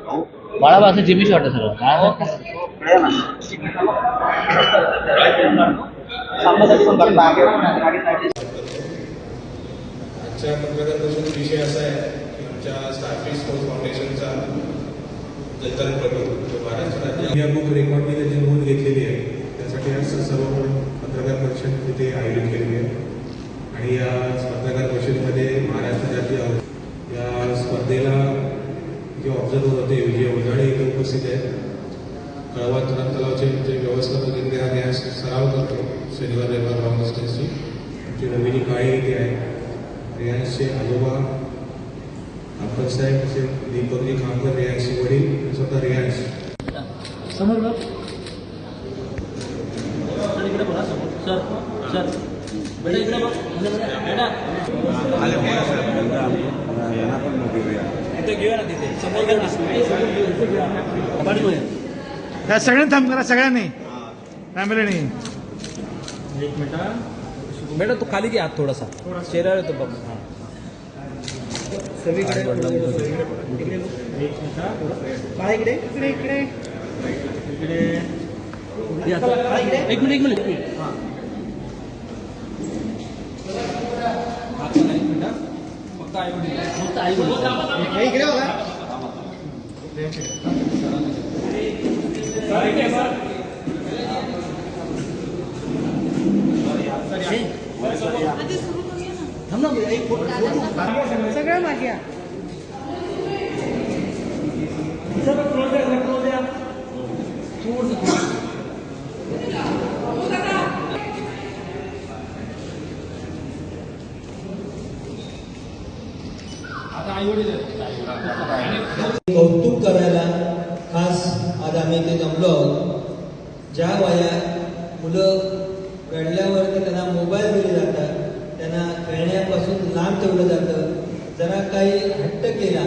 बाळाबा असं Jimmy shot आहे सर्व आजच्या पत्रकार परिषदेचा विषय असा आहे की आमच्या स्टारफिश स्पोर्ट्स फाउंडेशनचा जलतरणपटू जो महाराष्ट्र राज्य इंडिया बुक रेकॉर्डने त्याची नोंद घेतलेली आहे. त्यासाठी आज सर्व पत्रकार परिषद तिथे आयोजित केलेली आहे आणि या पत्रकार परिषदेमध्ये महाराष्ट्र राज्य या स्पर्धेला जे ऑब्झर्वर होते विजय ओझाडे इथे उपस्थित आहेत. कळवा तरण तलावचे जे व्यवस्थापक इथे आणि आज सराव करतो शनिवार रविवार लॉंग डिस्टन्सची. आमची रवीनी काळे इथे आहे. रियांशचे आजोबा अप्पलसाहेब असे दीपकजी खामकर रियांशचे वडील स्वतः रियांश समोर इकडे बघा समोर सर सर बेटा इकडे बघ बेटा घेऊया ना तिथे समोर या सगळ्यांनी थांब करा सगळ्यांनी फॅमिलीने. एक मिनिट बेटा तू खाली घे हात थोडासा चेहऱ्यावर येतो बघ. सगळीकडे एक मिनिट फक्त आई वडील इकडे बघा. सगळं मागे कौतुक करायला खास आज आम्ही इथे जमलो आहोत. ज्या वयात मुलं रडल्यावरती त्यांना मोबाईल दिले जातात, त्यांना खेळण्यापासून लांब ठेवलं जातं. जरा काही हट्ट केला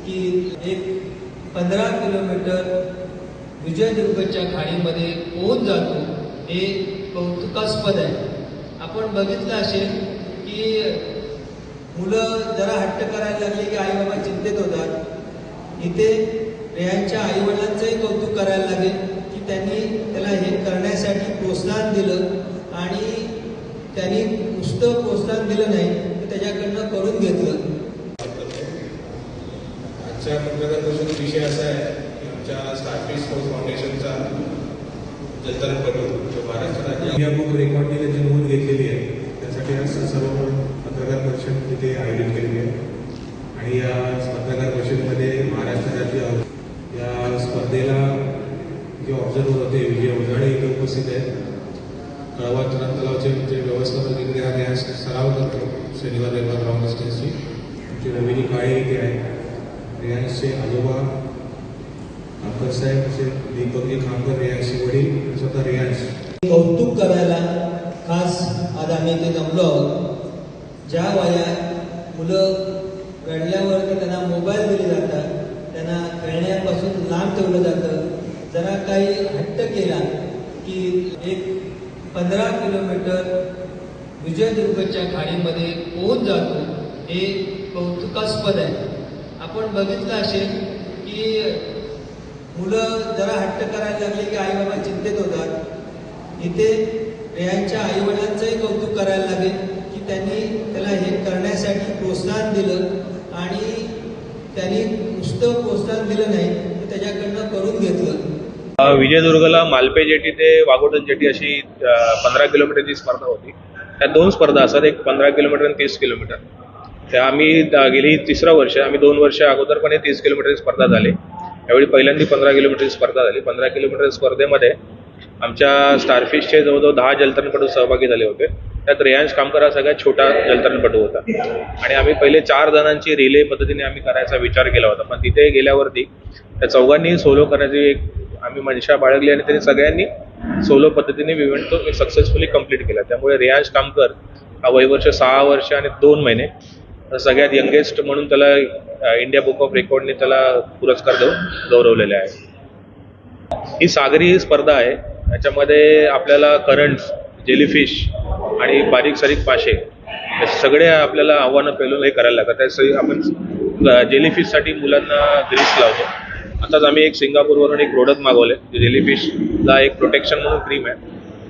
की एक 15 किलोमीटर विजयदुर्गच्या खाडीमध्ये पोहोच जातो. हे कौतुकास्पद आहे. आपण बघितलं असेल की मुलं जरा हट्ट करायला लागले की आई बाबा चिंतित होतात. इथे रियांच्या आईवडिलांचंही कौतुक करायला लागेल की त्यांनी त्याला हे करण्यासाठी प्रोत्साहन दिलं आणि त्यांनी नुसतं प्रोत्साहन दिलं नाही तर त्याच्याकडनं करून घेतलं. आजच्या पत्रकार परिषदेचा विषय असा आहे की आमच्या स्टारफिश स्पोर्ट्स फाउंडेशनचा जलतरणपटू जो महाराष्ट्र राज्य इंडिया बुक रेकॉर्डने त्याची नोंद घेतलेली आहे. त्यासाठी आज सर्व पत्रकार परिषद तिथे आयोजित केलेली आहे आणि या पत्रकार परिषदेमध्ये महाराष्ट्र राज्य या स्पर्धेला जे ऑब्झर्वर होते विजय ओझाडे इथे उपस्थित आहेत. कळवा तरण तलावचे जे व्यवस्थापक इथे आणि आज सराव करतो शनिवार रविवार लॉंग डिस्टन्सची. आमची रवीनी काळे इथे आहे. रियांशचे आजोबा अप्पलसाहेब असे दीपकजी खामकर रियांशचे वडील स्वतः रियांश. कौतुक करायला खास आज आम्ही इथे जमलो आहोत. ज्या वयात मुलं रडल्यावरती त्यांना मोबाईल दिले जातात, त्यांना खेळण्यापासून लांब ठेवलं जातं. जरा काही हट्ट केला की एक 15 किलोमीटर विजयदुर्गच्या खाडीमध्ये पोहोच जातो. हे कौतुकास्पद आहे. आपण बघितलं असेल की मुलं जरा हट्ट करायला लागले की आई बाबा चिंतित होतात. इथे रियांच्या आईवडिलांचंही कौतुक करायला लागेल की त्यांनी त्याला हे करण्यासाठी प्रोत्साहन दिलं आणि त्यांनी नुसतं प्रोत्साहन दिलं नाही तर त्याच्याकडनं करून घेतलं. विजयदुर्गला मालपे जेटी ते वाघोटन जेटी अशी 15 किलोमीटरची स्पर्धा होती. त्या 2 स्पर्धा असतात, एक 15 किलोमीटर आणि 30 किलोमीटर. त्या आम्ही गेली 3रं वर्ष, आम्ही 2 वर्ष अगोदर पण 30 किलोमीटरची स्पर्धा झाली. यावेळी पहिल्यांदा 15 किलोमीटरची स्पर्धा झाली. 15 किलोमीटर स्पर्धेमध्ये आमच्या स्टारफिशचे जवळजवळ 10 जलतरणपटू सहभागी झाले होते. त्यात रियांश कामकर हा सगळ्यात छोटा जलतरणपटू होता आणि आम्ही पहिले 4 जणांची रिले पद्धतीने आम्ही करायचा विचार केला होता. पण तिथे गेल्यावरती त्या चौघांनी सोलो करण्याची एक आम्ही मनशा बाळगली आणि त्यांनी सगळ्यांनी सोलो पद्धतीने इव्हेंट तो सक्सेसफुली कंप्लीट केला. त्यामुळे रियांश कामकर हा वयवर्ष 6 वर्ष आणि 2 महिने सगळ्यात यंगेस्ट म्हणून त्याला इंडिया बुक ऑफ रेकॉर्डने त्याला पुरस्कार देऊन गौरवलेले आहे. ही सागरी स्पर्धा आहे. याच्यामध्ये आपल्याला करंट्स, जेलीफिश आणि बारीक सारीक मासे सगळे आपल्याला आव्हानं पेलून हे करायला लागतात. त्यासाठी आपण जेलीफिशसाठी मुलांना ग्रीस लावतो. आताच आम्ही एक सिंगापूरवरून एक प्रोडक्ट मागवले, जेलीफिशला एक प्रोटेक्शन म्हणून क्रीम आहे,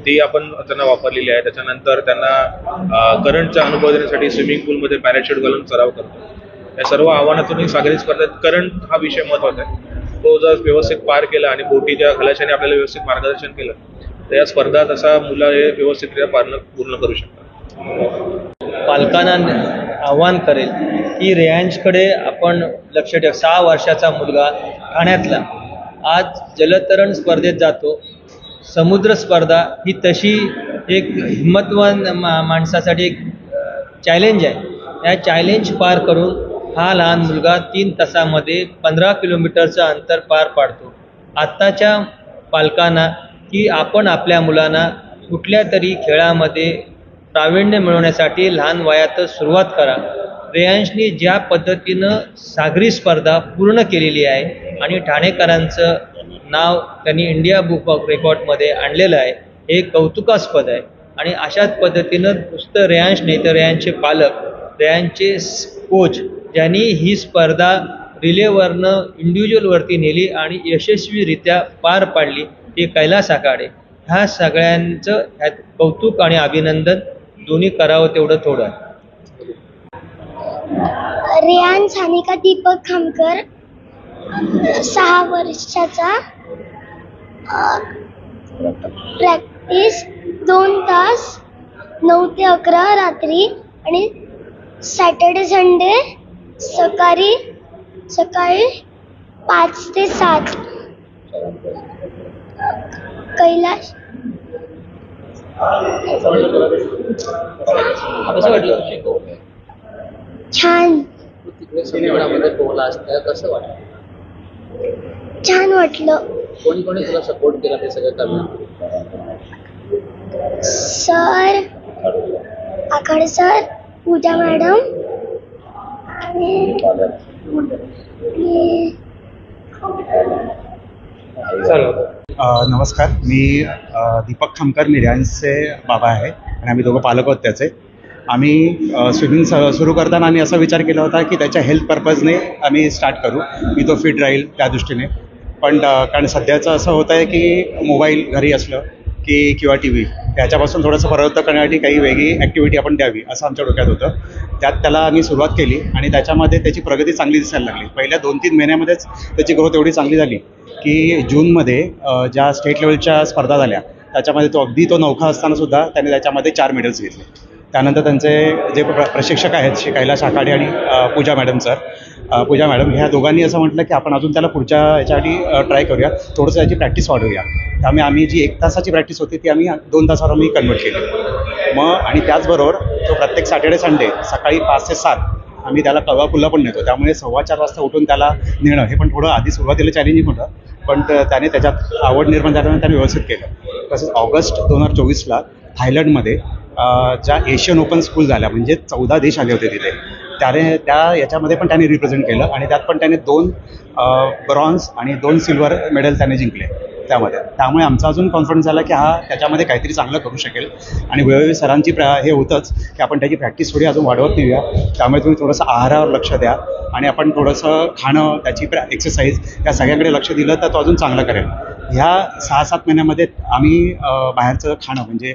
ती आपण त्यांना वापरलेली आहे. त्याच्यानंतर त्यांना करंटचा अनुभव देण्यासाठी स्विमिंग पूलमध्ये पॅराशूट घालून सराव करतो. या सर्व आव्हानातून ही सागरी स्पर्धेत करंट हा विषय महत्त्वाचा आहे. तो जर व्यवस्थित पार केला आणि बोटीच्या खलाशाने आपल्याला व्यवस्थित मार्गदर्शन केलं तर या स्पर्धा तसा मुलं हे व्यवस्थितरित्या पूर्ण करू शकतात. पालकांना आव्हान करेल की रेयांशकडे आपण लक्ष ठेव. 6 वर्षाचा मुलगा ठाण्यातला आज जलतरण स्पर्धेत जातो. समुद्र स्पर्धा ही तशी एक हिंमतवान माणसासाठी एक चॅलेंज आहे. या चॅलेंज पार करून हा लहान मुलगा 3 तासामध्ये 15 किलोमीटरचं अंतर पार पाडतो. आत्ताच्या पालकांना की आपण आपल्या मुलांना कुठल्या तरी खेळामध्ये प्रावीण्य मिळवण्यासाठी लहान वयातच सुरुवात करा. रेयांशनी ज्या पद्धतीनं सागरी स्पर्धा पूर्ण केलेली आहे आणि ठाणेकरांचं नाव त्यांनी इंडिया बुक ऑफ रेकॉर्डमध्ये आणलेलं आहे, हे कौतुकास्पद आहे. आणि अशाच पद्धतीनं नुसतं रेयांश नाही तर रेयांशचे पालक, रेयांशचे कोच ज्यांनी ही स्पर्धा रिलेवरनं इंडिव्हिज्युअलवरती नेली आणि यशस्वीरित्या पार पाडली, ते कैलास आखाडे. ह्या सगळ्यांचं ह्यात कौतुक आणि अभिनंदन दोन्ही करावं तेवढं थोडं आहे. रेयान सानिका दीपक खामकर 6 वर्षाचा. प्रॅक्टिस 2 तास 9 ते 11 रात्री आणि सॅटर्डे संडे सकाळी 5 ते 7. कैलाश कसं वाटलं शिकवून? छान तिकडे समुद्रामध्ये पोहला असता कसं वाटलं? छान वाटलं. कोणी कोणी तुला सपोर्ट केला ते सगळं करणं? सर, आखाडे सर, पूजा मॅडम आणि नमस्कार, मी दीपक खामकर, मी रियांशचे बाबा आहे आणि आम्ही दोघं पालक आहोत त्याचे. आम्ही स्विमिंग सुरू करताना आम्ही असा विचार केला होता की त्याच्या हेल्थ पर्पजने आम्ही स्टार्ट करू, की तो फिट राहील त्या दृष्टीने. पण कारण सध्याचं असं होतं आहे की मोबाईल घरी असलं की किंवा टी व्ही त्याच्यापासून थोडंसं परावृत्त करण्यासाठी काही वेगळी ॲक्टिव्हिटी आपण द्यावी असं आमच्या डोक्यात होतं. त्यात त्याला आम्ही सुरुवात केली आणि त्याच्यामध्ये त्याची प्रगती चांगली दिसायला लागली. पहिल्या 2-3 महिन्यामध्येच त्याची ग्रोथ एवढी चांगली झाली की जूनमध्ये ज्या स्टेट लेवलच्या स्पर्धा झाल्या त्याच्यामध्ये तो नौखा असतानासुद्धा त्याने त्याच्यामध्ये 4 मेडल्स घेतले. त्यानंतर त्यांचे जे प्रशिक्षक आहेत श्री कैलास आखाडे आणि पूजा मॅडम ह्या दोघांनी असं म्हटलं की आपण अजून त्याला पुढच्या याच्यासाठी ट्राय करूया, थोडंसं त्याची प्रॅक्टिस वाढवूया. त्यामुळे आम्ही जी 1 तासाची प्रॅक्टिस होती ती आम्ही 2 तासावर आम्ही कन्वर्ट केली. मग आणि त्याचबरोबर तो प्रत्येक सॅटर्डे संडे सकाळी 5 ते 7 आम्ही त्याला कळवा पण नेतो. त्यामुळे 4:15 वाजता उठून त्याला नेणं हे पण थोडं आधी सुरुवातीला चॅलेंजिंग होतं, पण त्याने त्याच्यात आवड निर्माण झाल्याने त्याने व्यवस्थित केलं. तसंच ऑगस्ट 2024ला थायलंडमध्ये ज्या एशियन ओपन स्कूल झाल्या, म्हणजे 14 देश आले होते तिथे, त्या याच्यामध्ये पण त्याने रिप्रेझेंट केलं आणि त्यात पण त्याने 2 ब्रॉन्झ आणि 2 सिल्वर मेडल त्याने जिंकले त्यामुळे आमचा अजून कॉन्फिडन्स झाला की हा त्याच्यामध्ये काहीतरी चांगलं करू शकेल. आणि वेळोवेळी सरांची हे होतंच की आपण त्याची प्रॅक्टिस थोडी अजून वाढवत नेऊया. त्यामुळे तुम्ही थोडंसं आहारावर लक्ष द्या आणि आपण थोडंसं खाणं, त्याची एक्सरसाइज या सगळ्याकडे लक्ष दिलं तर तो अजून चांगलं करेल. ह्या 6-7 महिन्यामध्ये आम्ही बाहेरचं खाणं म्हणजे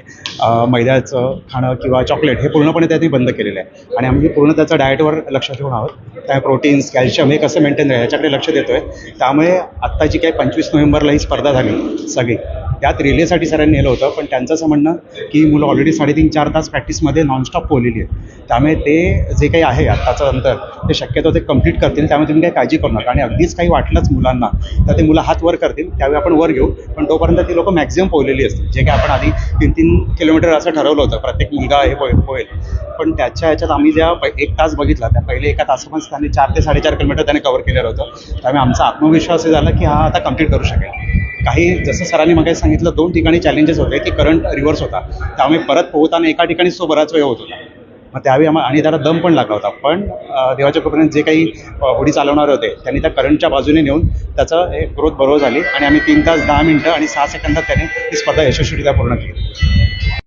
मैद्याचं खाणं किंवा चॉकलेट हे पूर्णपणे त्यांनी बंद केलेलं आहे आणि आम्ही पूर्ण त्याचं डाएटवर लक्ष ठेवून आहोत. त्या प्रोटीन्स, कॅल्शियम हे कसं मेंटेन राहील याच्याकडे लक्ष देतो आहे. त्यामुळे आत्ता जी काही 25 नोव्हेंबरला ही स्पर्धा झाली सगळी, त्यात रिलेसाठी सरांनी नेलं होतं, पण त्यांचं असं म्हणणं की मुलं ऑलरेडी 3.5-4 तास प्रॅक्टिसमध्ये नॉनस्टॉप पोहलेली आहेत. त्यामुळे ते जे काही आहे आत्ताचं अंतर ते शक्यतो ते कंप्लीट करतील. त्यामुळे तुम्ही काही काळजी करू नका आणि अगदीच काही वाटलंच मुलांना तर ते मुलं हात वर करतील, त्यावेळी आपण वर घेऊ. पण तोपर्यंत ती लोकं मॅक्झिमम पोहलेली असतील. जे काही आपण आधी 3-3 किलोमीटर असं ठरवलं होतं प्रत्येक मुलगा हे पोहेल, पण त्याच्या ह्याच्यात आम्ही ज्या 1 तास बघितला त्या पहिले 1 तासामध्ये त्यांनी 4 ते 4.5 किलोमीटर त्याने कव्हर केलेलं होतं. त्यामुळे आमचा आत्मविश्वास हे झाला की हा आता कंप्लीट करू शकेल. काही जसं सरांनी मग सांगितलं 2 ठिकाणी चॅलेंजेस होते की करंट रिव्हर्स होता, त्यामुळे परत पोहताना एका ठिकाणीच तो बराच वेळ होत होता. मग त्यावेळी आणि त्याला दम पण लागला होता. पण देवाच्या कृपेने जे काही होडी चालवणारे होते त्यांनी त्या करंटच्या बाजूने नेऊन त्याचं ग्रोथ बरोबर झाली आणि आम्ही 3 तास 10 मिनिटं आणि 6 सेकंदात त्याने ही स्पर्धा यशस्वीरित्या पूर्ण केली.